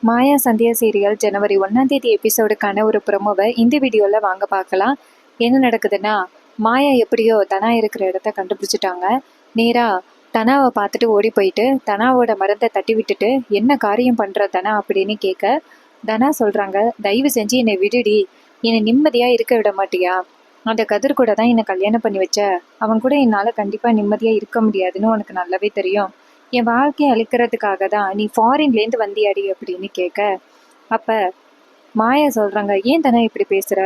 மாயா Sandhya serial ஜனவரி 1 எபிசோடுக்கான ஒரு ப்ரொமோவை இந்த வீடியோவில் வாங்க பார்க்கலாம். என்ன நடக்குதுன்னா, மாயா எப்படியோ தனா இருக்கிற இடத்த கண்டுபிடிச்சிட்டாங்க. நேராக தனாவை பார்த்துட்டு ஓடி போயிட்டு தனாவோட மருந்தை தட்டி விட்டுட்டு என்ன காரியம் பண்ணுற தனா அப்படின்னு கேட்க, தனா சொல்கிறாங்க, தயவு செஞ்சு என்னை விடுடி, என்னை நிம்மதியாக இருக்க விட மாட்டியா? அந்த கதிர் கூட தான் என்னை கல்யாணம் பண்ணி வச்ச, அவன் கூட என்னால் கண்டிப்பாக நிம்மதியாக இருக்க முடியாதுன்னு உனக்கு நல்லாவே தெரியும். என் வாழ்க்கையை அழிக்கிறதுக்காக தான் நீ ஃபாரின்லேருந்து வந்தியாடி அப்படின்னு கேட்க, அப்போ மாயா சொல்கிறாங்க, ஏன் தானே இப்படி பேசுகிற?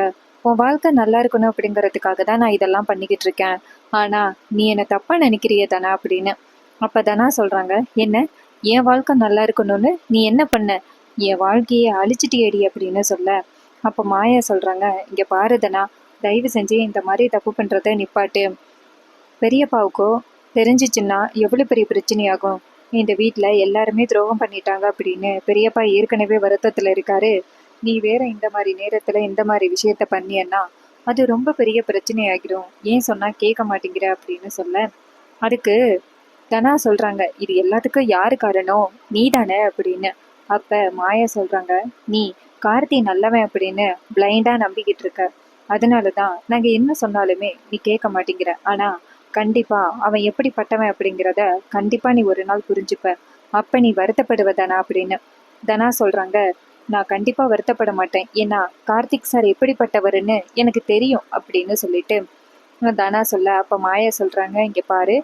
உன் வாழ்க்கை நல்லா இருக்கணும் அப்படிங்கிறதுக்காக தான் நான் இதெல்லாம் பண்ணிக்கிட்டு இருக்கேன். ஆனால் நீ என்னை தப்பாக நினைக்கிறிய தானே அப்படின்னு. அப்போ தானா சொல்கிறாங்க, என்ன என் வாழ்க்கை நல்லா இருக்கணும்னு நீ என்ன பண்ண? என் வாழ்க்கையை அழிச்சிட்டியடி அப்படின்னு சொல்ல, அப்போ மாயா சொல்கிறாங்க, இங்கே பாருதனா, தயவு செஞ்சு இந்த மாதிரி தப்பு பண்ணுறத நிப்பாட்டு. பெரியப்பாவுக்கோ தெரிஞ்சிச்சுன்னா எவ்வளோ பெரிய பிரச்சனையாகும். இந்த வீட்டில் எல்லாருமே துரோகம் பண்ணிட்டாங்க அப்படின்னு பெரியப்பா ஏற்கனவே வருத்தத்தில் இருக்காரு. நீ வேற இந்த மாதிரி நேரத்தில் இந்த மாதிரி விஷயத்த பண்ணியன்னா அது ரொம்ப பெரிய பிரச்சனையாகிடும். ஏன் சொன்னால் கேட்க மாட்டேங்கிற அப்படின்னு சொல்ல, அதுக்கு தனா சொல்கிறாங்க, இது எல்லாத்துக்கும் யாரு காரணம்? நீ தானே அப்படின்னு. அப்போ மாயா சொல்கிறாங்க, நீ கார்த்தி நல்லவன் அப்படின்னு பிளைண்டாக நம்பிக்கிட்டு இருக்க. அதனால தான் நாங்கள் என்ன சொன்னாலுமே நீ கேட்க மாட்டேங்கிற. ஆனால் கண்டிப்பா அவன் எப்படிப்பட்டவன் அப்படிங்கிறத கண்டிப்பா நீ ஒரு நாள் புரிஞ்சுப்ப. அப்ப நீ வருத்தப்படுவதானா அப்படின்னு. தனா சொல்றாங்க, நான் கண்டிப்பா வருத்தப்பட மாட்டேன், ஏன்னா கார்த்திக் சார் எப்படிப்பட்டவருன்னு எனக்கு தெரியும் அப்படின்னு சொல்லிட்டு தனா சொல்ல, அப்ப மாயா சொல்றாங்க, இங்க பாரு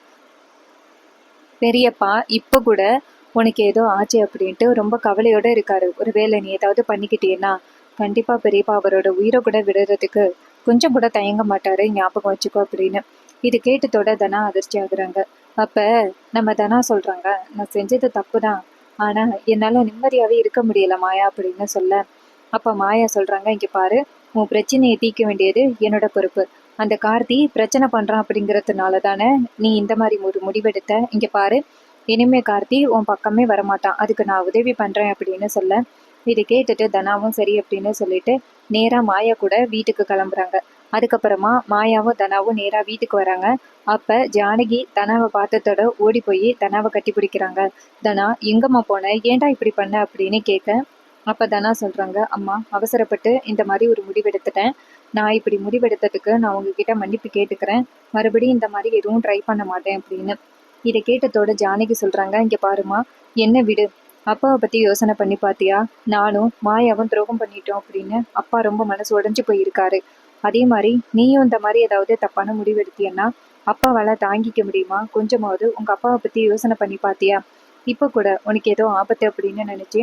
பெரியப்பா இப்ப கூட உனக்கு ஏதோ ஆச்சு அப்படின்ட்டு ரொம்ப கவலையோட இருக்காரு. ஒருவேளை நீ ஏதாவது பண்ணிக்கிட்டேன்னா கண்டிப்பா பெரியப்பா அவரோட உயிரை கூட விடுறதுக்கு கொஞ்சம் கூட தயங்க மாட்டாரு, ஞாபகம் வச்சுக்கோ அப்படின்னு. இது கேட்டதோட தனா அதிர்ச்சி ஆகுறாங்க. அப்ப நம்ம தனா சொல்றாங்க, நான் செஞ்சது தப்பு தான், ஆனா என்னால நிம்மதியாவே இருக்க முடியல மாயா அப்படின்னு சொல்ல, அப்ப மாயா சொல்றாங்க, இங்க பாரு, உன் பிரச்சனையை தீர்க்க வேண்டியது என்னோட பொறுப்பு. அந்த கார்த்தி பிரச்சனை பண்றான் அப்படிங்கிறதுனால தானே நீ இந்த மாதிரி ஒரு முடிவெடுத்த. இங்க பாரு, இனிமே கார்த்தி உன் பக்கமே வரமாட்டான், அதுக்கு நான் உதவி பண்றேன் அப்படின்னு சொல்ல, இதை கேட்டுட்டு தனாவும் சரி அப்படின்னு சொல்லிட்டு நேரா மாயா கூட வீட்டுக்கு கிளம்புறாங்க. அதுக்கப்புறமா மாயாவும் தனாவும் நேரா வீட்டுக்கு வராங்க. அப்ப ஜானகி தனாவை பார்த்ததோட ஓடி போய் தனாவை கட்டி பிடிக்கிறாங்க. தனா, எங்கம்மா போன, ஏன்டா இப்படி பண்ண அப்படின்னு கேட்க, அப்ப தனா சொல்றாங்க, அம்மா அவசரப்பட்டு இந்த மாதிரி ஒரு முடிவெடுத்துட்டேன். நான் இப்படி முடிவெடுத்ததுக்கு நான் உங்ககிட்ட மன்னிப்பு கேட்டுக்கிறேன். மறுபடியும் இந்த மாதிரி எதுவும் ட்ரை பண்ண மாட்டேன் அப்படின்னு. இதை கேட்டதோட ஜானகி சொல்றாங்க, இங்க பாருமா, என்ன விடு, அப்பாவை பத்தி யோசனை பண்ணி பாத்தியா? நானும் மாயாவும் துரோகம் பண்ணிட்டோம் அப்படின்னு அப்பா ரொம்ப மனசு உடைஞ்சு போயிருக்காரு. அதே மாதிரி நீயும் இந்த மாதிரி ஏதாவது தப்பான முடிவு எடுத்தியன்னா அப்பாவால தாங்கிக்க முடியுமா? கொஞ்சமாவது உங்க அப்பாவை பத்தி யோசனை பண்ணி பாத்தியா? இப்ப கூட உனக்கு ஏதோ ஆபத்து அப்படின்னு நினைச்சு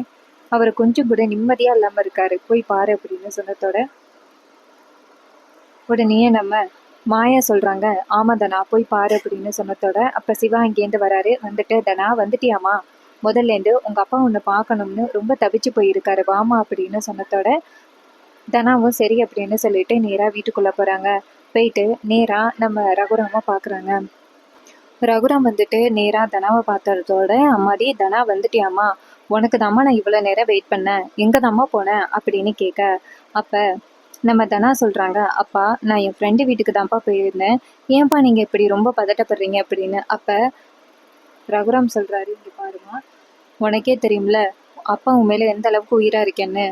அவர் கொஞ்சம் கூட நிம்மதியா இல்லாம இருக்காரு, போய் பாரு அப்படின்னு சொன்னதோட உடனே நம்ம மாயா சொல்றாங்க, ஆமா தனா, போய் பாரு அப்படின்னு சொன்னதோட அப்ப சிவா இங்கேருந்து வராரு. வந்துட்டு, தனா வந்துட்டியாமா, முதல்ல இருந்து உங்க அப்பா உன்னை பார்க்கணும்னு ரொம்ப தவிச்சு போயிருக்காரு, வாமா அப்படின்னு சொன்னதோட தனாவும் சரி அப்படின்னு சொல்லிட்டு நேரா வீட்டுக்குள்ள போறாங்க. போயிட்டு நேரா நம்ம ரகுராம பாக்குறாங்க. ரகுராம் வந்துட்டு நேரா தனாவை பார்த்ததோட, அம்மாடி தனா வந்துட்டியாமா, உனக்கு தாம்மா நான் இவ்வளவு நேரம் வெயிட் பண்ணேன், எங்க தாம்மா போனேன் அப்படின்னு கேட்க, அப்ப நம்ம தனா சொல்றாங்க, அப்பா நான் என் ஃப்ரெண்டு வீட்டுக்கு தான்ப்பா போயிருந்தேன், ஏன்பா நீங்க இப்படி ரொம்ப பதட்டப்படுறீங்க அப்படின்னு. அப்ப ரகுராம் சொல்றாரு, இங்க பாருமா, உனக்கே தெரியும்ல அப்பா உன் மேல எந்த அளவுக்கு உயிரா இருக்கேன்னு.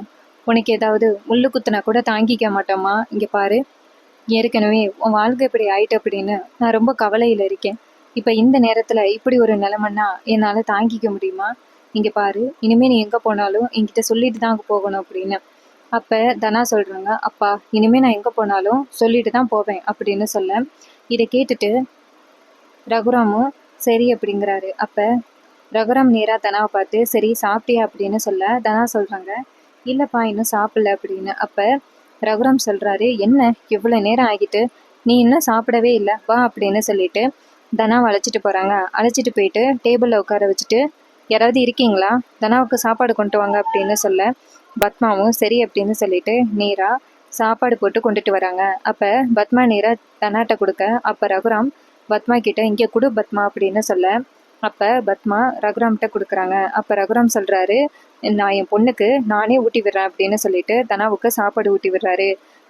உனக்கு ஏதாவது முள்ளு குத்துனா கூட தாங்கிக்க மாட்டோமா? இங்க பாரு, ஏற்கனவே உன் வாழ்க்கை இப்படி ஆயிட்டு அப்படின்னு நான் ரொம்ப கவலையில இருக்கேன். இப்ப இந்த நேரத்துல இப்படி ஒரு நிலைமைன்னா என்னால தாங்கிக்க முடியுமா? இங்க பாரு, இனிமே நீ எங்க போனாலும் என்கிட்ட சொல்லிட்டு தான் போகணும் அப்படின்னு. அப்ப தனா சொல்றாங்க, அப்பா இனிமே நான் எங்க போனாலும் சொல்லிட்டு தான் போவேன் அப்படின்னு சொல்ல, இதை கேட்டுட்டு ரகுராமும் சரி அப்படிங்கிறாரு. அப்ப ரகுராம் நேரா தனாவை பார்த்து, சரி சாப்பிட்டியா அப்படின்னு சொல்ல, தனா சொல்றாங்க, இல்லப்பா இன்னும் சாப்பிடல அப்படின்னு. அப்ப ரகுராம் சொல்றாரு, என்ன இவ்வளவு நேரம் ஆகிட்டு நீ இன்னும் சாப்பிடவே இல்லை, வா அப்படின்னு சொல்லிட்டு தனாவை அழைச்சிட்டு போறாங்க. அழைச்சிட்டு போயிட்டு டேபிள்ல உட்கார வச்சுட்டு, யாராவது இருக்கீங்களா, தனாவுக்கு சாப்பாடு கொண்டு வாங்க அப்படின்னு சொல்ல, பத்மாவும் சரி அப்படின்னு சொல்லிட்டு நேரா சாப்பாடு போட்டு கொண்டுட்டு வராங்க. அப்ப பத்மா நேரா தனாட்ட கொடுக்க, அப்ப ரகுராம் பத்மா கிட்ட, இங்க குடு பத்மா அப்படின்னு சொல்ல, அப்ப பத்மா ரகுராம்கிட்ட கொடுக்குறாங்க. அப்ப ரகுராம் சொல்றாரு, நான் என் பொண்ணுக்கு நானே ஊட்டி விடுறேன் அப்படின்னு சொல்லிட்டு தனாவுக்கு சாப்பாடு ஊட்டி விடுறாரு.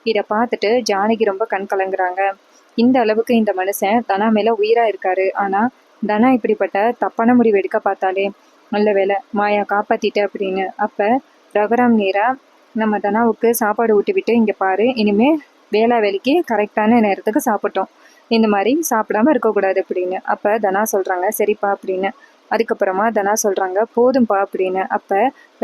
இதை பார்த்துட்டு ஜானகி ரொம்ப கண் கலங்குறாங்க. இந்த அளவுக்கு இந்த மனுஷன் தனா மேல உயிரா இருக்காரு, ஆனா தனா இப்படிப்பட்ட தப்பான முடிவு எடுக்க பார்த்தாலே, நல்ல வேலை மாயா காப்பாத்திட்ட அப்படின்னு. அப்ப ரகுராம் நேரா நம்ம தனாவுக்கு சாப்பாடு ஊட்டி விட்டு, இங்கே பாரு இனிமே வேலைக்கு கரெக்டான நேரத்துக்கு சாப்பிட்டோம், இந்த மாதிரி சாப்பிடாம இருக்கக்கூடாது அப்படின்னு. அப்போ தனா சொல்கிறாங்க சரிப்பா அப்படின்னு. அதுக்கப்புறமா தனா சொல்கிறாங்க போதும்பா அப்படின்னு. அப்போ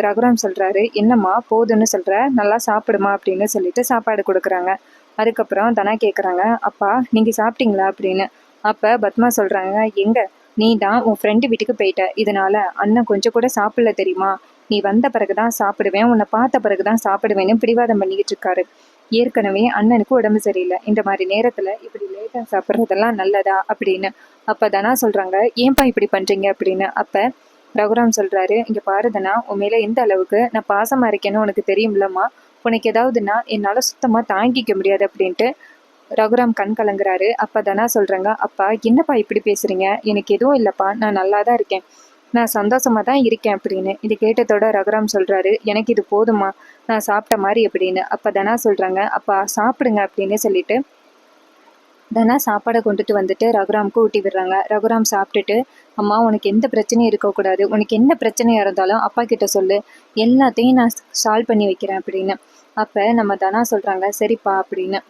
ரகுராம் சொல்கிறாரு என்னம்மா போதும்னு சொல்கிற, நல்லா சாப்பிடுமா அப்படின்னு சொல்லிட்டு சாப்பாடு கொடுக்குறாங்க. அதுக்கப்புறம் தனா கேட்குறாங்க அப்பா நீங்கள் சாப்பிட்டீங்களா அப்படின்னு. அப்போ பத்மா சொல்கிறாங்க எங்கே, நீ தான் உன் ஃப்ரெண்டு வீட்டுக்கு போயிட்ட, இதனால அண்ணன் கொஞ்சம் கூட சாப்பிடல தெரியுமா, நீ வந்த பிறகு தான் சாப்பிடுவேன், உன்னை பார்த்த பிறகு தான் சாப்பிடுவேன்னு பிடிவாதம் பண்ணிக்கிட்டு இருக்காரு. ஏற்கனவே அண்ணனுக்கு உடம்பு சரியில்லை, இந்த மாதிரி நேரத்தில் இப்படி லேட்டாக சாப்பிட்றதெல்லாம் நல்லதா அப்படின்னு. அப்போ தனா சொல்கிறாங்க ஏன்பா இப்படி பண்ணுறீங்க அப்படின்னு. அப்போ ரகுராம் சொல்கிறாரு இங்கே பாருதனா, உன் மேலே எந்த அளவுக்கு நான் பாசமாக இருக்கேன்னு உனக்கு தெரியும்லம்மா, உனக்கு ஏதாவதுன்னா என்னால் சுத்தமாக தாங்கிக்க முடியாது அப்படின்ட்டு ரகுராம் கண் கலங்குறாரு. அப்போ தனா சொல்கிறாங்க அப்பா என்னப்பா இப்படி பேசுகிறீங்க, எனக்கு எதுவும் இல்லைப்பா, நான் நல்லா தான் இருக்கேன், நான் சந்தோஷமாக தான் இருக்கேன் அப்படின்னு. இது கேட்டதோட ரகுராம் சொல்கிறாரு எனக்கு இது போதுமா, நான் சாப்பிட்ட மாதிரி அப்படின்னு. அப்போ தனா சொல்கிறாங்க அப்பா சாப்பிடுங்க அப்படின்னு சொல்லிட்டு தனா சாப்பாடை கொண்டுட்டு வந்துட்டு ரகுராமுக்கு ஊட்டி விடுறாங்க. ரகுராம் சாப்பிட்டுட்டு அம்மா உனக்கு எந்த பிரச்சனையும் இருக்கக்கூடாது, உனக்கு என்ன பிரச்சனையாக இருந்தாலும் அப்பா கிட்ட சொல்லு, எல்லாத்தையும் நான் சால்வ் பண்ணி வைக்கிறேன் அப்படின்னு. அப்போ நம்ம தனா சொல்கிறாங்க சரிப்பா அப்படின்னு.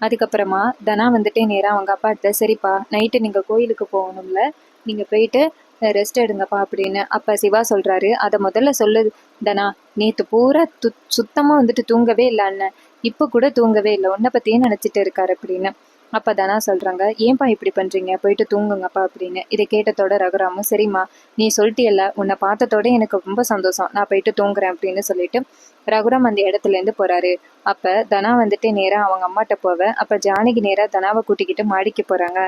அதுக்கப்புறமா தனா வந்துட்டே நேராக அவங்க அப்பாட்ட சரிப்பா நைட்டு நீங்கள் கோயிலுக்கு போகணும்ல, நீங்கள் போயிட்டு ரெஸ்ட் எடுங்கப்பா அப்படின்னு. அப்போ சிவா சொல்கிறாரு அதை முதல்ல சொல்லு தனா, நேற்று பூரா சுத்தமாக வந்துட்டு தூங்கவே இல்லை அண்ணன், இப்போ கூட தூங்கவே இல்லை, உன்னை பற்றியே நினச்சிட்டு இருக்காரு அப்படின்னு. அப்போ தனா சொல்கிறாங்க ஏன்பா இப்படி பண்ணுறீங்க, போயிட்டு தூங்குங்கப்பா அப்படின்னு. இதை கேட்டதோட ரகுராமும் சரிம்மா நீ சொல்லிட்டியல்ல, உன்னை பார்த்ததோட எனக்கு ரொம்ப சந்தோஷம், நான் போயிட்டு தூங்குறேன் அப்படின்னு சொல்லிட்டு ரகுராம் அந்த இடத்துலேருந்து போகிறாரு. அப்போ தனா வந்துட்டு நேராக அவங்க அம்மாட்ட போவ. அப்போ ஜானகி நேராக தனாவை கூட்டிக்கிட்டு மாடிக்கு போகிறாங்க.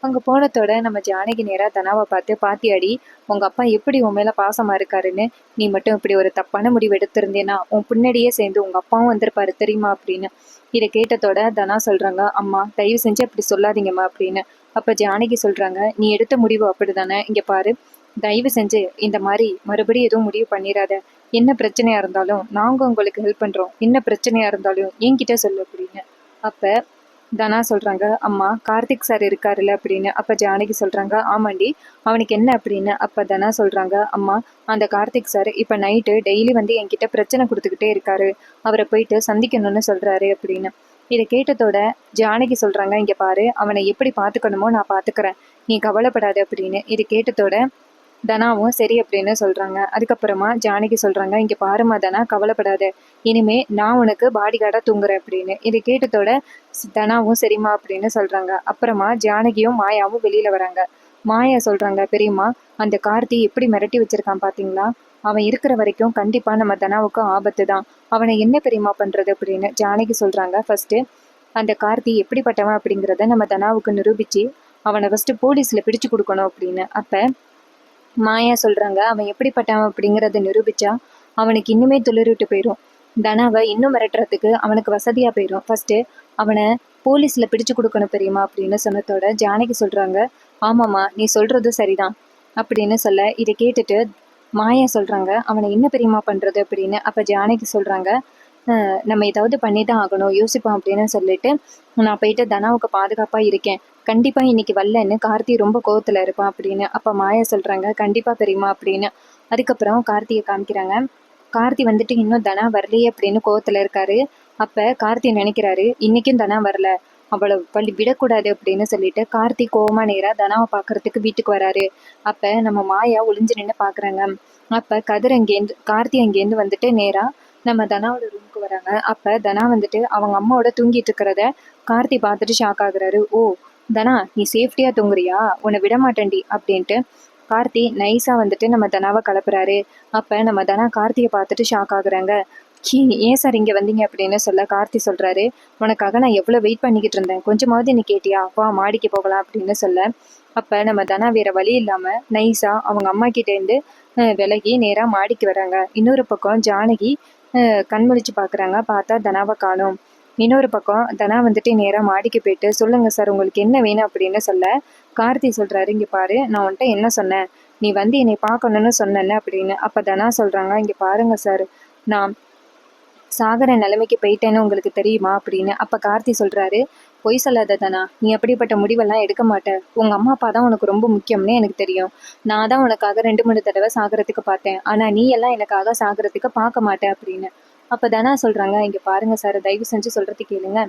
அங்கே போனதோட நம்ம ஜானகி நேராக தனாவை பார்த்து பாத்தியாடி உங்கள் அப்பா எப்படி உன் மேலே பாசமாக இருக்காருன்னு, நீ மட்டும் இப்படி ஒரு தப்பான முடிவு எடுத்திருந்தேன்னா உன் பின்னாடியே சேர்ந்து உங்கள் அப்பாவும் வந்திருப்பாரு தெரியுமா அப்படின்னு. இதை கேட்டதோட தனா சொல்கிறாங்க அம்மா தயவு செஞ்சு அப்படி சொல்லாதீங்கம்மா அப்படின்னு. அப்போ ஜானகி சொல்கிறாங்க நீ எடுத்த முடிவு அப்படி தானே, இங்கே பாரு தயவு செஞ்சு இந்த மாதிரி மறுபடியும் எதுவும் முடிவு பண்ணிடாத, என்ன பிரச்சனையாக இருந்தாலும் நாங்கள் உங்களுக்கு ஹெல்ப் பண்ணுறோம், என்ன பிரச்சனையாக இருந்தாலும் என்கிட்ட சொல்லு அப்படின்னு. அப்போ தனா சொல்கிறாங்க அம்மா கார்த்திக் சார் இருக்காருல்ல அப்படின்னு. அப்போ ஜானகி சொல்கிறாங்க ஆமாண்டி அவனுக்கு என்ன அப்படின்னு. அப்போ தனா சொல்கிறாங்க அம்மா அந்த கார்த்திக் சார் இப்போ நைட்டு டெய்லி வந்து என்கிட்ட பிரச்சனை கொடுத்துக்கிட்டே இருக்காரு, அவரை போயிட்டு சந்திக்கணும்னு சொல்கிறாரு அப்படின்னு. இதை கேட்டதோட ஜானகி சொல்கிறாங்க இங்கே பாரு அவனை எப்படி பார்த்துக்கணுமோ நான் பார்த்துக்கிறேன், நீ கவலைப்படாது அப்படின்னு. இது கேட்டதோட தனாவும் சரி அப்படின்னு சொல்கிறாங்க. அதுக்கப்புறமா ஜானகி சொல்கிறாங்க இங்கே பாருமா தனா கவலைப்படாத, இனிமே நான் உனக்கு பாடி கார்டாக தூங்குறேன் அப்படின்னு. இதை கேட்டதோட தனாவும் சரிம்மா அப்படின்னு சொல்கிறாங்க. அப்புறமா ஜானகியும் மாயாவும் வெளியில் வராங்க. மாயா சொல்கிறாங்க பெரியம்மா அந்த கார்த்தி எப்படி மிரட்டி வச்சிருக்கான் பார்த்தீங்களா, அவன் இருக்கிற வரைக்கும் கண்டிப்பாக நம்ம தனாவுக்கு ஆபத்து தான், அவனை என்ன பெரியம்மா பண்ணுறது அப்படின்னு. ஜானகி சொல்கிறாங்க ஃபஸ்ட்டு அந்த கார்த்தி எப்படிப்பட்டவன் அப்படிங்கிறத நம்ம தனாவுக்கு நிரூபித்து அவனை ஃபஸ்ட்டு போலீஸில் பிடிச்சு கொடுக்கணும் அப்படின்னு. அப்போ மாயா சொல்கிறாங்க அவன் எப்படிப்பட்டவன் அப்படிங்கிறத நிரூபித்தா அவனுக்கு இன்னுமே துளிரிட்டு போயிடும், தனாவை இன்னும் மிரட்டுறதுக்கு அவனுக்கு வசதியாக போயிடும், ஃபஸ்ட்டு அவனை போலீஸில் பிடிச்சு கொடுக்கணும் பெரியம்மா அப்படின்னு சொன்னதோட ஜானகி சொல்கிறாங்க ஆமாம்மா நீ சொல்கிறது சரிதான் அப்படின்னு சொல்ல. இதை கேட்டுட்டு மாயா சொல்கிறாங்க அவனை என்ன பெரியம்மா பண்ணுறது அப்படின்னு. அப்போ ஜானகி சொல்கிறாங்க நம்ம ஏதாவது பண்ணி தான் ஆகணும், யோசிப்போம் அப்படின்னு சொல்லிட்டு நான் போயிட்டு தனாவுக்கு பாதுகாப்பாக இருக்கேன், கண்டிப்பாக இன்னைக்கு வரலன்னு கார்த்தி ரொம்ப கோவத்தில் இருப்பான் அப்படின்னு. அப்போ மாயா சொல்கிறாங்க கண்டிப்பாக பெரியம்மா அப்படின்னு. அதுக்கப்புறம் கார்த்தியை காமிக்கிறாங்க. கார்த்தி வந்துட்டு இன்னும் தனா வரலையே அப்படின்னு கோவத்தில் இருக்காரு. அப்போ கார்த்தி நினைக்கிறாரு இன்றைக்கும் தனா வரல, அவளை விடக்கூடாது அப்படின்னு சொல்லிட்டு கார்த்தி கோவமாக நேராக தனாவை பார்க்கறதுக்கு வீட்டுக்கு வராரு. அப்போ நம்ம மாயா ஒளிஞ்சு நின்று பார்க்குறாங்க. அப்போ கதிர் அங்கேருந்து கார்த்தி அங்கேருந்து வந்துட்டு நேராக நம்ம தனாவோட ரூமுக்கு வராங்க. அப்போ தனா வந்துட்டு அவங்க அம்மாவோட தூங்கிட்டு இருக்கிறத கார்த்தி பார்த்துட்டு ஷாக் ஆகுறாரு. ஓ தனா நீ சேஃப்டியாக தூங்குறியா, உன்னை விட மாட்டேன்டி அப்படின்ட்டு கார்த்தி நைஸாக வந்துட்டு நம்ம தனாவை கலப்புறாரு. அப்போ நம்ம தனா கார்த்தியை பார்த்துட்டு ஷாக் ஆகுறாங்க. ஏன் சார் இங்கே வந்தீங்க அப்படின்னு சொல்ல கார்த்தி சொல்கிறாரு உனக்காக நான் எவ்வளோ வெயிட் பண்ணிக்கிட்டு இருந்தேன், கொஞ்சமாவது நீ கேட்டியா, வா மாடிக்கு போகலாம் அப்படின்னு சொல்ல. அப்போ நம்ம தனா வேறு வழி இல்லாமல் நைஸாக அவங்க அம்மா கிட்டேருந்து விலகி நேராக மாடிக்கு வராங்க. இன்னொரு பக்கம் ஜானகி கண்முழிச்சு பார்க்குறாங்க, பார்த்தா தனாவை காணும். இன்னொரு பக்கம் தனா வந்துட்டு நேராக மாடிக்கு போயிட்டு சொல்லுங்கள் சார் உங்களுக்கு என்ன வேணும் அப்படின்னு சொல்ல கார்த்தி சொல்கிறாரு இங்கே பாரு நான் உன்ட்ட என்ன சொன்னேன், நீ வந்து என்னை பார்க்கணுன்னு சொன்னேன்னு அப்படின்னு. அப்போ தனா சொல்கிறாங்க இங்கே பாருங்கள் சார் நான் சாகர நிலைமைக்கு போயிட்டேன்னு உங்களுக்கு தெரியுமா அப்படின்னு. அப்போ கார்த்தி சொல்கிறாரு பொய் சொல்லாத தனா, நீ அப்படிப்பட்ட முடிவெல்லாம் எடுக்க மாட்ட. உங்க அம்மா அப்பா தான் உனக்கு ரொம்ப முக்கியம்னு எனக்கு தெரியும். நான் தான் உனக்காக 2 3 தடவை சாகிறதுக்கு பார்த்தேன். ஆனா நீ எல்லாம் எனக்காக சாகிறதுக்கு பார்க்க மாட்ட அப்படின்னு. அப்ப தனா சொல்றாங்க, இங்க பாருங்க சார், தயவு செஞ்சு சொல்றது கேளுங்க.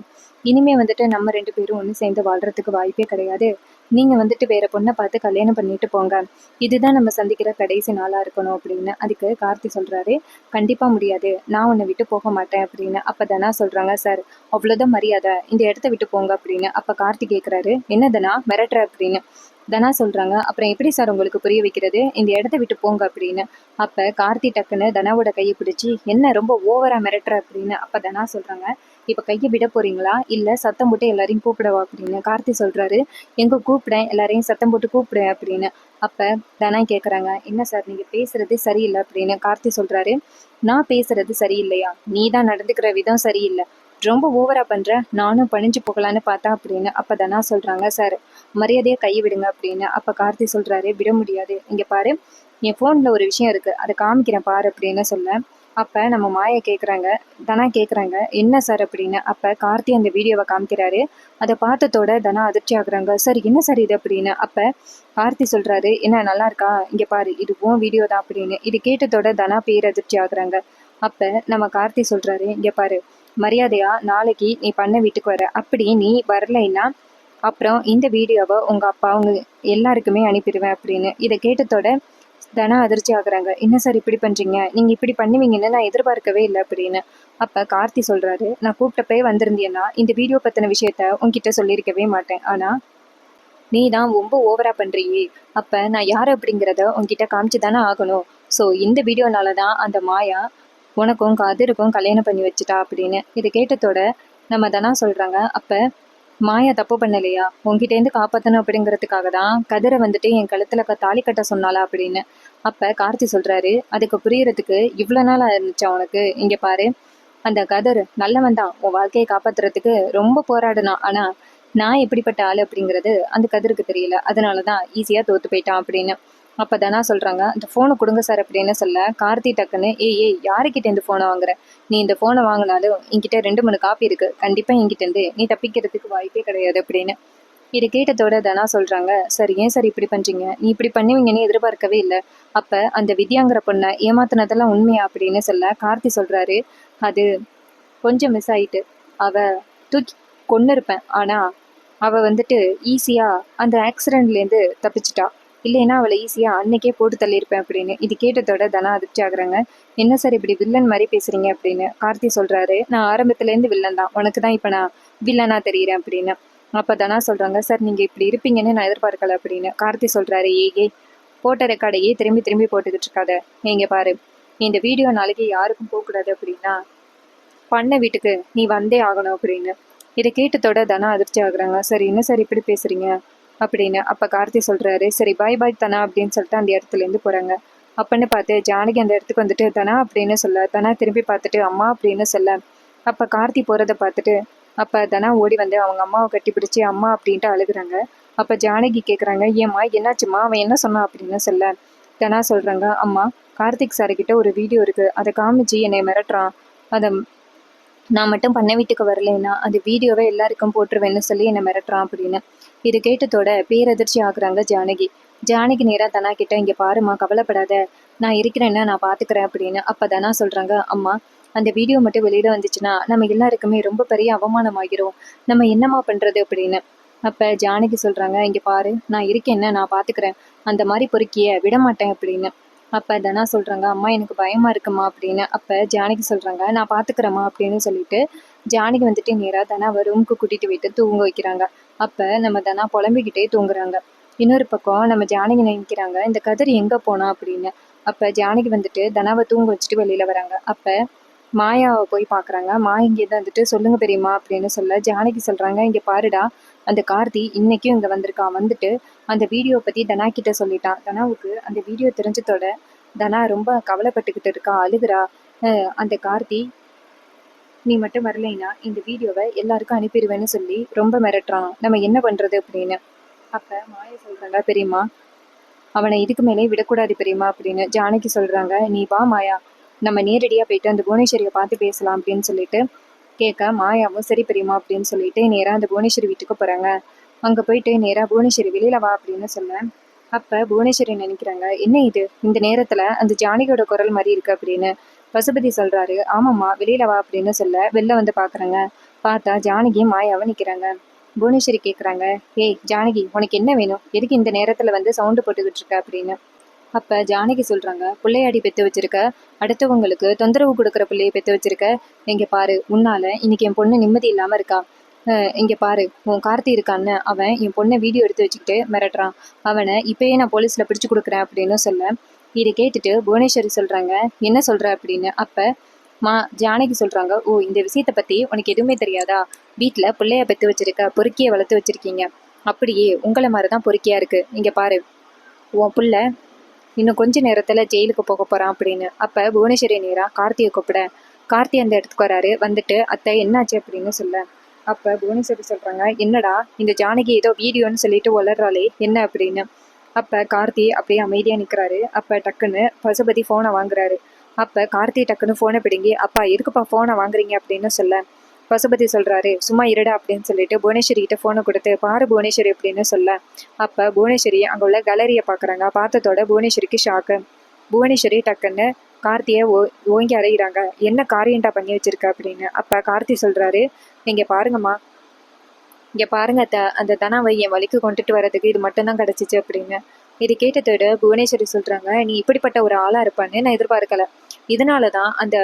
இனிமே வந்துட்டு நம்ம 2 பேரும் ஒன்று சேர்ந்து வாழ்றதுக்கு வாய்ப்பே கிடையாது. நீங்க வந்துட்டு வேற பொண்ணை பார்த்து கல்யாணம் பண்ணிட்டு போங்க. இதுதான் நம்ம சந்திக்கிற கடைசி நாளா இருக்கணும் அப்படின்னு. அதுக்கு கார்த்தி சொல்றாரு, கண்டிப்பா முடியாது, நான் உன்னை விட்டு போக மாட்டேன் அப்படின்னு. அப்ப தனா சொல்றாங்க, சார் அவ்வளவுதான் மரியாதை, இந்த இடத்த விட்டு போங்க அப்படின்னு. அப்ப கார்த்தி கேட்கிறாரு, என்ன தனா மிரட்டுற அப்படின்னு. தனா சொல்றாங்க, அப்புறம் எப்படி சார் உங்களுக்கு புரிய வைக்கிறது, இந்த இடத்த விட்டு போங்க அப்படின்னு. அப்ப கார்த்தி டக்குன்னு தனாவோட கையை பிடிச்சி, என்ன ரொம்ப ஓவரா மிரட்டுற அப்படின்னு. அப்ப தனா சொல்றாங்க, இப்ப கையை விட போறீங்களா இல்ல சத்தம் போட்டு எல்லாரையும் கூப்பிடவா அப்படின்னு. கார்த்தி சொல்றாரு, எங்க கூப்பிடேன், எல்லாரையும் சத்தம் போட்டு கூப்பிடு அப்படின்னு. அப்ப தனா கேக்குறாங்க, என்ன சார் நீங்க பேசுறது சரியில்லை அப்படின்னு. கார்த்தி சொல்றாரு, நான் பேசுறது சரியில்லையா, நீ தான் நடந்துக்கிற விதம் சரியில்லை, ரொம்ப ஓவரா பண்ற, நானும் பணிஞ்சு போகலான்னு பார்த்தா அப்படின்னு. அப்ப தனா சொல்றாங்க, சார் மரியாதையா கையை விடுங்க அப்படின்னு. அப்ப கார்த்தி சொல்றாரு, விட முடியாது, இங்க பாரு, என் போன்ல ஒரு விஷயம் இருக்கு, அதை காமிக்கிறேன் பாரு அப்படின்னு சொல்ல. அப்ப நம்ம மாயை கேக்குறாங்க, தனா கேக்குறாங்க, என்ன சார் அப்படின்னு. அப்ப கார்த்தி அந்த வீடியோவை காமிக்கிறாரு. அதை பார்த்ததோட தனா அதிர்ச்சி ஆகுறாங்க, சார் என்ன சார் இது அப்படின்னு. அப்ப கார்த்தி சொல்றாரு, என்ன நல்லா இருக்கா, இங்க பாரு, இது உன் வீடியோ தான் அப்படின்னு. இது கேட்டதோட தனா பேரதிர்ச்சி ஆகுறாங்க. அப்ப நம்ம கார்த்தி சொல்றாரு, இங்க பாரு, மரியாதையா நாளைக்கு நீ பண்ண வீட்டுக்கு வர, அப்படி நீ வரலைன்னா அப்புறம் இந்த வீடியோவை உங்க அப்பா அவங்க எல்லாருக்குமே அனுப்பிடுவேன் அப்படின்னு. இதை கேட்டதோட தனா அதிர்ச்சி ஆகுறாங்க, என்ன சார் இப்படி பண்றீங்க, நீங்க இப்படி பண்ணுவீங்கன்னு நான் எதிர்பார்க்கவே இல்லை அப்படின்னு. அப்ப கார்த்தி சொல்றாரு, நான் கூப்பிட்டப்பே வந்திருந்தேன்னா இந்த வீடியோ பத்தின விஷயத்த உன்கிட்ட சொல்லியிருக்கவே மாட்டேன், ஆனா நீ தான் ரொம்ப ஓவரா பண்றியே, அப்ப நான் யாரு அப்படிங்கிறத உன்கிட்ட காமிச்சு தானே ஆகணும். ஸோ இந்த வீடியோனால தான் அந்த மாயா உனக்கும் கதிருக்கும் கல்யாணம் பண்ணி வச்சுட்டா அப்படின்னு. இதை கேட்டதோட நம்ம தனா சொல்றாங்க, அப்ப மாயா தப்பு பண்ணலையா, உன்கிட்டேருந்து காப்பாற்றணும் அப்படிங்கிறதுக்காக தான் கதிரை வந்துட்டு என் கழுத்துல தாலி கட்ட சொன்னாலா அப்படின்னு. அப்ப கார்த்தி சொல்றாரு, அதுக்கு புரியறதுக்கு இவ்வளோ நாள் இருந்துச்சா உனக்கு, இங்க பாரு, அந்த கதர் நல்லவன் தான், உன் வாழ்க்கையை காப்பாத்துறதுக்கு ரொம்ப போராடினான், ஆனா நான் எப்படிப்பட்ட ஆளு அப்படிங்கிறது அந்த கதிருக்கு தெரியல, அதனாலதான் ஈஸியா தோத்து போயிட்டான் அப்படின்னு. அப்ப தனா சொல்றாங்க, அந்த போனை கொடுங்க சார் அப்படின்னு சொல்ல. கார்த்தி டக்குன்னு, ஏய் ஏய், யாருக்கிட்ட இந்த போனை வாங்குற, நீ இந்த போனை வாங்கினாலும் என்கிட்ட 2 3 காப்பி இருக்கு, கண்டிப்பா என்கிட்ட இருந்து நீ தப்பிக்கிறதுக்கு வாய்ப்பே கிடையாது அப்படின்னு. இதை கேட்டதோட தனா சொல்றாங்க, சார் ஏன் சார் இப்படி பண்றீங்க, நீ இப்படி பண்ணுவீங்கன்னு எதிர்பார்க்கவே இல்லை. அப்ப அந்த வித்யாங்கிற பொண்ணை ஏமாத்தினதெல்லாம் உண்மையா அப்படின்னு சொல்ல. கார்த்தி சொல்றாரு, அது கொஞ்சம் மிஸ் ஆயிட்டு, அவ தூக்கி கொன்னு இருப்பேன், ஆனா அவ வந்துட்டு ஈஸியா அந்த ஆக்சிடென்ட்லேருந்து தப்பிச்சிட்டா, இல்லைன்னா அவளை ஈஸியா அன்னைக்கே போட்டு தள்ளியிருப்பேன் அப்படின்னு. இது கேட்டதோட தனா அதிர்ச்சி ஆகுறாங்க, என்ன சார் இப்படி வில்லன் மாதிரி பேசுறீங்க அப்படின்னு. கார்த்தி சொல்றாரு, நான் ஆரம்பத்துலேருந்து வில்லன் தான், உனக்கு தான் இப்போ நான் வில்லனா தெரியுறேன் அப்படின்னு. அப்ப தனா சொல்றாங்க, சார் நீங்க இப்படி இருப்பீங்கன்னு நான் எதிர்பார்க்கல அப்படின்னு. கார்த்தி சொல்றாரு, ஏய் போட்ட ரெக்கார்டையே திரும்பி திரும்பி போட்டுக்கிட்டு இருக்காத, நீங்க பாரு, இந்த வீடியோ நாளைக்கு யாருக்கும் போகக்கூடாது அப்படின்னா பண்ண வீட்டுக்கு நீ வந்தே ஆகணும் அப்படின்னு. இதை கேட்டதோட தனா அதிர்ச்சி ஆகுறாங்க, சரி என்ன சார் இப்படி பேசுறீங்க அப்படின்னு. அப்ப கார்த்தி சொல்றாரு, சரி பாய் பாய் தனா அப்படின்னு சொல்லிட்டு அந்த இடத்துல இருந்து போறாங்க. அப்பன்னு பார்த்து ஜானகி அந்த இடத்துக்கு வந்துட்டு தனா அப்படின்னு சொல்ல. தனா திரும்பி பார்த்துட்டு அம்மா அப்படின்னு சொல்ல. அப்ப கார்த்தி போறதை பார்த்துட்டு அப்ப தனா ஓடி வந்து அவங்க அம்மாவை கட்டி பிடிச்சி அம்மா அப்படின்ட்டு அழுகுறாங்க. அப்ப ஜானகி கேக்குறாங்க, ஏம்மா என்னாச்சுமா, அவன் என்ன சொன்னான் அப்படின்னு சொல்ல. தனா சொல்றாங்க, அம்மா கார்த்திக் சார் கிட்ட ஒரு வீடியோ இருக்கு, அதை காமிச்சு என்னை மிரட்டுறான், அதை நான் மட்டும் பண்ண வீட்டுக்கு வரலைன்னா அந்த வீடியோவை எல்லாருக்கும் போட்டுருவேன்னு சொல்லி என்னை மிரட்டுறான் அப்படின்னு. இது கேட்டதோட பேரதிர்ச்சி ஆகுறாங்க ஜானகி. ஜானகி நேரா தனா கிட்ட, இங்க பாருமா, கவலைப்படாத, நான் இருக்கிறேன்னா நான் பாத்துக்கிறேன் அப்படின்னு. அப்ப தனா சொல்றாங்க, அம்மா அந்த வீடியோ மட்டும் வெளியில வந்துச்சுன்னா நம்ம எல்லாருக்குமே ரொம்ப பெரிய அவமானம் ஆகிரும், நம்ம என்னம்மா பண்றது அப்படின்னு. அப்ப ஜானகி சொல்றாங்க, இங்க பாரு, நான் இருக்கேன்னு, நான் பாத்துக்கிறேன், அந்த மாதிரி பொறுக்கிய விட மாட்டேன் அப்படின்னு. அப்ப தனா சொல்றாங்க, அம்மா எனக்கு பயமா இருக்குமா அப்படின்னு. அப்ப ஜானகி சொல்றாங்க, நான் பாத்துக்கிறேம்மா அப்படின்னு சொல்லிட்டு ஜானகி வந்துட்டு நேரா தனாவை ரூமுக்கு கூட்டிட்டு போயிட்டு தூங்க வைக்கிறாங்க. அப்ப நம்ம தனா புலம்பிக்கிட்டே தூங்குறாங்க. இன்னொரு பக்கம் நம்ம ஜானகி நினைக்கிறாங்க, இந்த கதிர் எங்க போனா அப்படின்னு. அப்ப ஜானகி வந்துட்டு தனாவை தூங்க வச்சுட்டு வெளியில வராங்க. அப்ப மாயாவை போய் பாக்குறாங்க. மாயா இங்கேருந்து வந்துட்டு, சொல்லுங்க பெரியம்மா அப்படின்னு சொல்ல. ஜானகி சொல்றாங்க, இங்க பாருடா, அந்த கார்த்தி இன்னைக்கும் இங்க வந்திருக்கான், வந்துட்டு அந்த வீடியோ பத்தி தனா கிட்ட சொல்லிட்டான். தனாவுக்கு அந்த வீடியோ தெரிஞ்சதோட தனா ரொம்ப கவலைப்பட்டுக்கிட்டு இருக்கா, அழுகுறா. அந்த கார்த்தி நீ மட்டும் வரலைன்னா இந்த வீடியோவை எல்லாருக்கும் அனுப்பிடுவேன்னு சொல்லி ரொம்ப மிரட்டுறான், நம்ம என்ன பண்றது அப்படின்னு. அப்ப மாயா சொல்றாங்க, பெரியம்மா அவனை இதுக்கு மேலே விடக்கூடாது பெரியம்மா அப்படின்னு. ஜானகி சொல்றாங்க, நீ வா மாயா, நம்ம நேரடியா போயிட்டு அந்த புவனேஸ்வரியை பார்த்து பேசலாம் அப்படின்னு சொல்லிட்டு கேட்க மாயாவும் சரி பெரியம்மா அப்படின்னு சொல்லிட்டு நேராக அந்த புவனேஸ்வரி வீட்டுக்கு போகிறாங்க. அங்கே போயிட்டு நேராக புவனேஸ்வரி வெளியில வா அப்படின்னு சொல்ல, அப்போ புவனேஸ்வரி நினைக்கிறாங்க, என்ன இது இந்த நேரத்தில் அந்த ஜானகியோட குரல் மாதிரி இருக்கு அப்படின்னு. பசுபதி சொல்கிறாரு, ஆமாம்மா வெளியில வா அப்படின்னு சொல்ல வெளில வந்து பார்க்குறாங்க. பார்த்தா ஜானகியும் மாயாவும் நிற்கிறாங்க. புவனேஸ்வரி கேட்குறாங்க, ஏய் ஜானகி உனக்கு என்ன வேணும், எதுக்கு இந்த நேரத்தில் வந்து சவுண்டு போட்டுக்கிட்டு இருக்க அப்படின்னு. அப்போ ஜானகி சொல்கிறாங்க, பிள்ளையாடி பெற்று வச்சிருக்க, அடுத்தவங்களுக்கு தொந்தரவு கொடுக்குற பிள்ளையை பெற்று வச்சிருக்க. இங்கே பாரு, உன்னால இன்னைக்கு என் பொண்ணு நிம்மதி இல்லாமல் இருக்கா. இங்கே பாரு, உன் கார்த்தி இருக்கான்னு அவன் என் பொண்ணை வீடியோ எடுத்து வச்சுக்கிட்டு மிரட்டுறான். அவனை இப்பயே நான் போலீஸில் பிடிச்சு கொடுக்குறேன் அப்படின்னு சொல்ல, இதை கேட்டுட்டு புவனேஸ்வரி சொல்கிறாங்க, என்ன சொல்கிற அப்படின்னு. அப்போ ஜானகி சொல்கிறாங்க, ஓ இந்த விஷயத்தை பற்றி உனக்கு எதுவுமே தெரியாதா, வீட்டில் பிள்ளைய பெற்று வச்சிருக்க, பொறுக்கியை வளர்த்து வச்சிருக்கீங்க, அப்படியே உங்களை மாதிரி தான் பொறுக்கியா இருக்கு. இங்கே பாரு, உன் புள்ள இன்னும் கொஞ்ச நேரத்தில் ஜெயிலுக்கு போக போகிறான் அப்படின்னு. அப்போ புவனேஸ்வரி நேராக கார்த்தியை கூப்பிட, கார்த்தி அந்த இடத்துக்கு வராரு. வந்துட்டு அத்தை என்னாச்சு அப்படின்னு சொல்ல, அப்போ புவனேஸ்வரி சொல்கிறாங்க, என்னடா இந்த ஜானகி ஏதோ வீடியோன்னு சொல்லிட்டு வளர்றாளே என்ன அப்படின்னு. அப்போ கார்த்தி அப்படியே அமைதியாக நிற்கிறாரு. அப்போ டக்குன்னு பசுபதி ஃபோனை வாங்குறாரு. அப்போ கார்த்தி டக்குன்னு ஃபோனை பிடுங்கி, அப்பா எதுக்குப்பா ஃபோனை வாங்குறீங்க அப்படின்னு சொல்ல, பசுபதி சொல்கிறாரு, சும்மா இருடா அப்படின்னு சொல்லிட்டு புவனேஸ்வரி கிட்ட ஃபோனை கொடுத்து, பாரு புவனேஸ்வரி அப்படின்னு சொல்ல, அப்போ புவனேஸ்வரி அங்கே உள்ள கேலரியை பார்க்குறாங்க. பார்த்ததோட புவனேஸ்வரிக்கு ஷாக்கு. புவனேஸ்வரி டக்குன்னு கார்த்தியை ஓங்கி அறையிறாங்க, என்ன காரியண்டா பண்ணி வச்சிருக்க அப்படின்னு. அப்போ கார்த்தி சொல்கிறாரு, இங்கே பாருங்கம்மா, இங்கே பாருங்க அந்த தனாவை என் வழிக்கு கொண்டுட்டு வரதுக்கு இது மட்டும்தான் கிடச்சிச்சு அப்படின்னு. இது கேட்டதோட புவனேஸ்வரி சொல்கிறாங்க, நீ இப்படிப்பட்ட ஒரு ஆளாக இருப்பான்னு நான் எதிர்பார்க்கல. இதனால தான் அந்த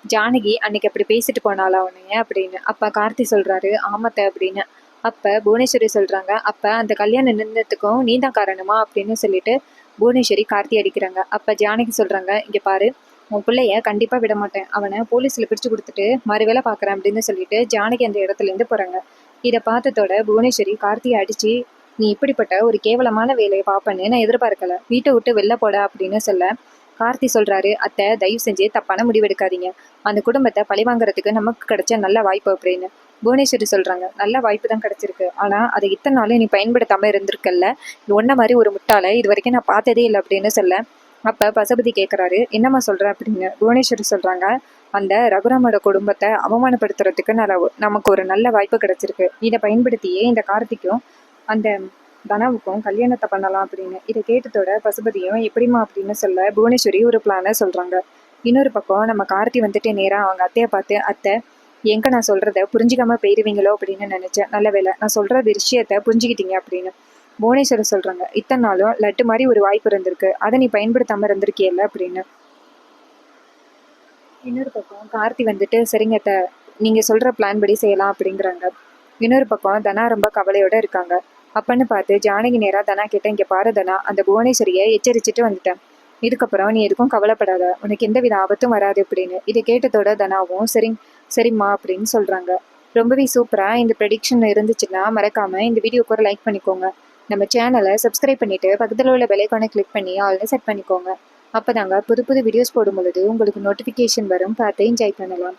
ஜானகி அன்னைக்கு அப்படி பேசிட்டு போனாளா உன்னைய அப்படின்னு. அப்போ கார்த்தி சொல்கிறாரு, ஆமத்தை அப்படின்னு. அப்போ புவனேஸ்வரி சொல்கிறாங்க, அப்போ அந்த கல்யாணம் நின்றதுக்கும் நீ தான் காரணமா அப்படின்னு சொல்லிட்டு புவனேஸ்வரி கார்த்தி அடிக்கிறாங்க. அப்போ ஜானகி சொல்கிறாங்க, இங்கே பாரு, உன் பிள்ளைய கண்டிப்பாக விட மாட்டேன், அவனை போலீஸில் பிடிச்சு கொடுத்துட்டு மறுவேளை பார்க்குறேன் அப்படின்னு சொல்லிட்டு ஜானகி அந்த இடத்துலேருந்து போகிறாங்க. இதை பார்த்ததோட புவனேஸ்வரி கார்த்தியை அடித்து, நீ இப்படிப்பட்ட ஒரு கேவலமான வேலையை பார்ப்பேன்னு நான் எதிர்பார்க்கல, வீட்டை விட்டு வெளில போட அப்படின்னு சொல்ல, கார்த்தி சொல்கிறாரு, அத்தை தயவு செஞ்சு தப்பான முடிவெடுக்காதீங்க, அந்த குடும்பத்தை பழிவாங்கிறதுக்கு நமக்கு கிடைச்ச நல்ல வாய்ப்பு அப்படின்னு. புவனேஸ்வரி சொல்கிறாங்க, நல்ல வாய்ப்பு தான் கிடச்சிருக்கு, ஆனால் அதை இத்தனை நாளும் நீ பயன்படுத்தாமல் இருந்திருக்கல்ல, ஒன்றை மாதிரி ஒரு முட்டாளை இது வரைக்கும் நான் பார்த்ததே இல்லை அப்படின்னு சொல்ல, அப்போ பசுபதி கேட்குறாரு, என்னம்மா சொல்கிற அப்படின்னு. புவனேஸ்வரி சொல்கிறாங்க, அந்த ரகுராமோட குடும்பத்தை அவமானப்படுத்துறதுக்கு நமக்கு ஒரு நல்ல வாய்ப்பு கிடைச்சிருக்கு, இதை பயன்படுத்தியே இந்த கார்த்திக்கும் அந்த தனாவுக்கும் கல்யாணத்தை பண்ணலாம் அப்படின்னு. இதை கேட்டதோட பசுபதியும் எப்படிமா அப்படின்னு சொல்ல புவனேஸ்வரி ஒரு பிளானை சொல்கிறாங்க. இன்னொரு பக்கம் நம்ம கார்த்தி வந்துட்டு நேராக அவங்க அத்தையை பார்த்து, அத்தை எங்கே நான் சொல்கிறத புரிஞ்சிக்காமல் போயிடுவீங்களோ அப்படின்னு நினச்சேன், நல்ல வேலை நான் சொல்கிற விஷயத்தை புரிஞ்சுக்கிட்டீங்க அப்படின்னு. புவனேஸ்வரி சொல்கிறாங்க, இத்தனை நாளும் லட்டு மாதிரி ஒரு வாய்ப்பு இருந்திருக்கு, அதை நீ பயன்படுத்தாமல் இருந்திருக்கியல்ல அப்படின்னு. இன்னொரு பக்கம் கார்த்தி வந்துட்டு, சரிங்க அத்தை நீங்கள் சொல்கிற பிளான் படி செய்யலாம் அப்படிங்கிறாங்க. இன்னொரு பக்கம் தனா ரொம்ப கவலையோடு இருக்காங்க. அப்பன்னு பார்த்து ஜானகி நேராக தனா கிட்ட, இங்கே பாரு தனா, அந்த புவனேஸ்வரியை எச்சரிச்சுட்டு வந்துட்டேன், இதுக்கப்புறம் நீ எதுக்கும் கவலைப்படாத, உனக்கு எந்த வித ஆபத்தும் வராது அப்படின்னு. இதை கேட்டதோட தனாவும் சரிம்மா அப்படின்னு சொல்கிறாங்க. ரொம்பவே சூப்பராக இந்த ப்ரெடிக்ஷன் இருந்துச்சுன்னா மறக்காமல் இந்த வீடியோக்கு ஒரு லைக் பண்ணிக்கோங்க. நம்ம சேனலை சப்ஸ்கிரைப் பண்ணிவிட்டு பக்கத்தில் உள்ள பெல்லைக்கானை கிளிக் பண்ணி ஆல்ரெடி செட் பண்ணிக்கோங்க. அப்போ தாங்க புது புது வீடியோஸ் போடும் பொழுது உங்களுக்கு நோட்டிஃபிகேஷன் வரும், பார்த்து என்ஜாய் பண்ணலாம்.